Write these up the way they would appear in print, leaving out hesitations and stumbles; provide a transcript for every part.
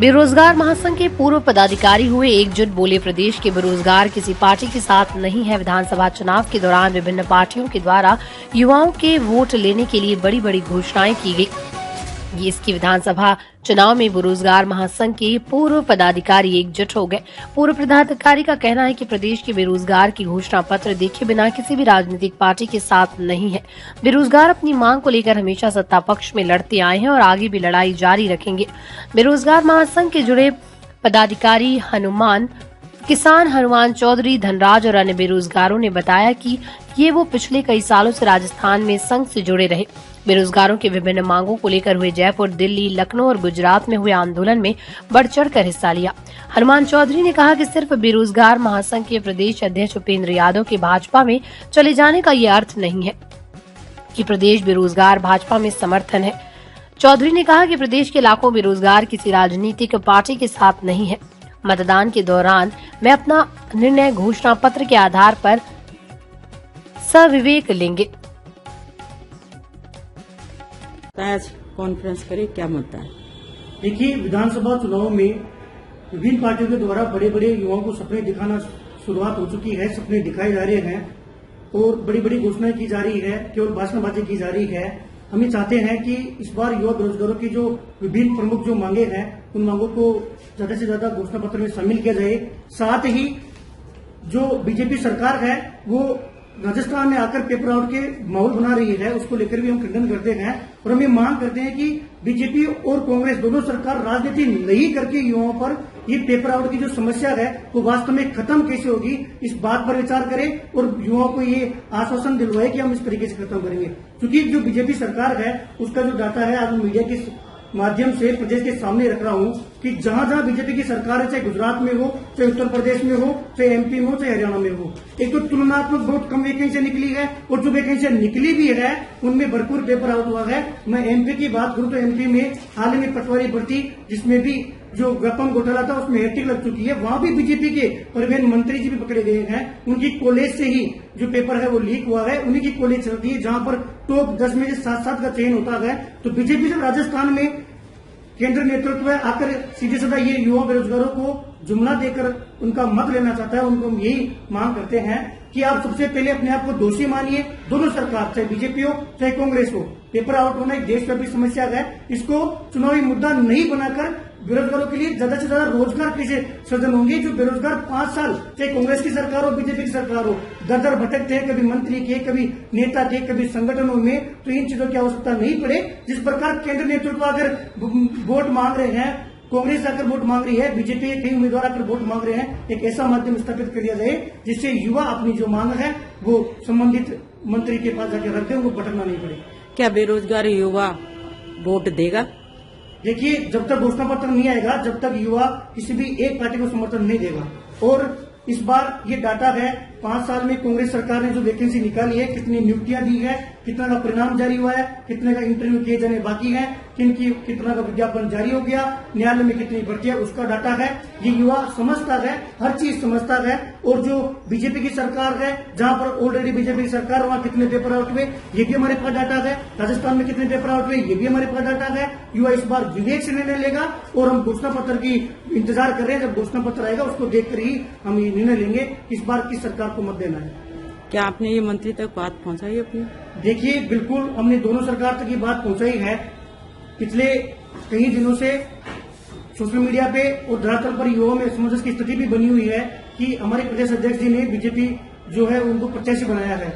बेरोजगार महासंघ के पूर्व पदाधिकारी हुए एकजुट, बोले प्रदेश के बेरोजगार किसी पार्टी के साथ नहीं है। विधानसभा चुनाव के दौरान विभिन्न पार्टियों के द्वारा युवाओं के वोट लेने के लिए बड़ी बड़ी घोषणाएं की गई। इसकी विधानसभा चुनाव में बेरोजगार महासंघ के पूर्व पदाधिकारी एकजुट हो गए। पूर्व पदाधिकारी का कहना है कि प्रदेश के बेरोजगार की घोषणा पत्र देखे बिना किसी भी राजनीतिक पार्टी के साथ नहीं है। बेरोजगार अपनी मांग को लेकर हमेशा सत्ता पक्ष में लड़ते आए हैं और आगे भी लड़ाई जारी रखेंगे। बेरोजगार महासंघ के जुड़े पदाधिकारी किसान हनुमान चौधरी, धनराज और अन्य बेरोजगारों ने बताया कि ये वो पिछले कई सालों से राजस्थान में संघ से जुड़े रहे। बेरोजगारों के विभिन्न मांगों को लेकर हुए जयपुर, दिल्ली, लखनऊ और गुजरात में हुए आंदोलन में बढ़ चढ़कर हिस्सा लिया। हनुमान चौधरी ने कहा कि सिर्फ बेरोजगार महासंघ के प्रदेश अध्यक्ष उपेंद्र यादव के भाजपा में चले जाने का ये अर्थ नहीं है कि प्रदेश बेरोजगार भाजपा में समर्थन है। चौधरी ने कहा कि प्रदेश के लाखों बेरोजगार किसी राजनीतिक पार्टी के साथ नहीं है। मतदान के दौरान मैं अपना निर्णय घोषणा पत्र के आधार पर सविवेक लेंगे। आज कॉन्फ्रेंस करे, क्या मुद्दा है? देखिए, विधानसभा चुनाव में विभिन्न पार्टियों के द्वारा बड़े बड़े युवाओं को सपने दिखाना शुरुआत हो चुकी है। सपने दिखाए जा रहे हैं और बड़ी बड़ी घोषणाएं की जा रही है, केवल भाषणबाजी की जा रही है। हम ये चाहते हैं कि इस बार युवा बेरोजगारों की जो विभिन्न प्रमुख जो मांगे हैं, उन मांगों को ज्यादा से ज्यादा घोषणा पत्र में शामिल किया जाए। साथ ही जो बीजेपी सरकार है वो राजस्थान में आकर पेपर आउट के माहौल बना रही है, उसको लेकर भी हम खंडन करते हैं और हम ये मांग करते हैं कि बीजेपी और कांग्रेस दोनों सरकार राजनीति नहीं करके युवाओं पर ये पेपर आउट की जो समस्या है वो वास्तव में खत्म कैसे होगी, इस बात पर विचार करें और युवाओं को ये आश्वासन दिलवाए कि हम इस तरीके से खत्म करेंगे। क्योंकि जो बीजेपी सरकार है उसका जो डाटा है आज मीडिया के माध्यम से प्रदेश के सामने रख रहा हूं कि जहां जहां बीजेपी की सरकार है, चाहे गुजरात में हो, चाहे उत्तर प्रदेश में हो, चाहे एमपी में हो, चाहे हरियाणा में हो, एक तो तुलनात्मक बहुत कम वैकेंसियां निकली है और जो वैकेंसियां निकली भी है उनमें भरपूर पेपर आउट हुआ है। मैं एमपी की बात करूं तो एमपी में हाल ही में पटवारी भर्ती, जिसमें भी जो व्यापम घोटाला था उसमें हैट्रिक लग चुकी है, वहां भी बीजेपी के परिवहन मंत्री जी भी पकड़े गए हैं। उनकी कॉलेज से ही जो पेपर है वो लीक हुआ है, उन्हीं की कॉलेज चलती है जहां पर टॉप 10 में से 7-7 का चयन होता है। तो बीजेपी जब राजस्थान में केंद्र नेतृत्व है आकर सीधे सीधा ये युवा बेरोजगारों को जुमला देकर उनका मत लेना चाहता है। उनको हम यही मांग करते हैं कि आप सबसे पहले अपने आप को दोषी मानिए। दोनों सरकार, चाहे बीजेपी हो चाहे कांग्रेस हो, पेपर आउट होना एक देशव्यापी समस्या है। इसको चुनावी मुद्दा नहीं बनाकर बेरोजगारों के लिए ज्यादा से ज्यादा रोजगार कैसे सृजन होंगे। जो बेरोजगार 5 साल, चाहे कांग्रेस की सरकार हो बीजेपी की सरकार हो, दर दर भटकते हैं, कभी मंत्री के, कभी नेता के, कभी संगठनों में, तो इन चीजों की आवश्यकता नहीं पड़े। जिस प्रकार केंद्र नेतृत्व अगर वोट मांग रहे हैं, कांग्रेस आकर वोट मांग रही है, बीजेपी के कई उम्मीदवार आकर वोट मांग रहे हैं, एक ऐसा माध्यम स्थापित कर दिया जाए जिससे युवा अपनी जो मांग है वो संबंधित मंत्री के पास जाकर रख दे, उनको भटकना नहीं पड़े। क्या बेरोजगार युवा वोट देगा? देखिए, जब तक घोषणा पत्र नहीं आएगा, जब तक युवा किसी भी एक पार्टी को समर्थन नहीं देगा। और इस बार ये डाटा है 5 साल में कांग्रेस सरकार ने जो वैकेंसी निकाली है, कितनी नियुक्तियां दी है, कितना का परिणाम जारी हुआ है, कितने का इंटरव्यू किए जाने बाकी है, कितना का विज्ञापन जारी हो गया, न्यायालय में कितनी भर्तियां, उसका डाटा है। ये युवा समझता है, हर चीज समझता है। और जो बीजेपी की सरकार है, जहां पर ऑलरेडी बीजेपी की सरकार, वहां कितने पेपर आउट हुए ये भी हमारे पास डाटा है। राजस्थान में कितने पेपर आउट हुए ये भी हमारे पास डाटा है। युवा इस बार विवेक से निर्णय लेगा और हम घोषणा पत्र की इंतजार कर रहे हैं। जब घोषणा पत्र आएगा उसको देखकर ही हम ये निर्णय लेंगे इस बार किस सरकार को मत देना है। क्या आपने ये मंत्री तक बात पहुंचाई अपनी? देखिए, बिल्कुल हमने दोनों सरकार तक ये बात पहुंचाई है। पिछले कई दिनों से सोशल मीडिया पे और धरातल पर युवाओं में असमंजस की स्थिति भी बनी हुई है कि हमारे प्रदेश अध्यक्ष जी ने बीजेपी जो है उनको प्रत्याशी बनाया है।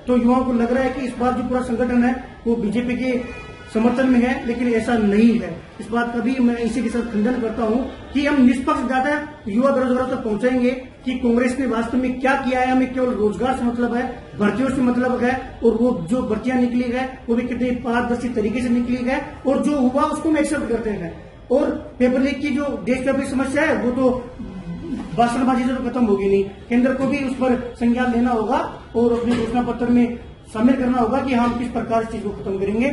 तो युवाओं को लग रहा है कि इस बार जो पूरा संगठन है वो बीजेपी के समर्थन में है, लेकिन ऐसा नहीं है। इस बात का भी मैं इसी के साथ खंडन करता हूं कि हम निष्पक्ष डाटा युवा बेरोजगारों तक पहुंचाएंगे कि कांग्रेस ने वास्तव में क्या किया है। हमें केवल रोजगार से मतलब है, भर्तियों से मतलब है, और वो जो भर्तियां निकली है वो भी कितनी पारदर्शी तरीके से निकली है, और जो हुआ उसको हम एक्सेप्ट करते हैं। और पेपर लीक की जो देशव्यापी समस्या है वो तो भाषणबाजी से तो खत्म होगी नहीं। केंद्र को भी उस पर संज्ञान लेना होगा और अपने घोषणा पत्र में शामिल करना होगा कि हम किस प्रकार इस चीज को खत्म करेंगे।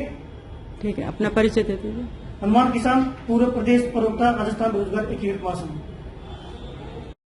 ठीक है, अपना परिचय दे दीजिए। हनुमान किसान, पूर्व प्रदेश प्रवक्ता, राजस्थान रोजगार एकीकृत महासंघ।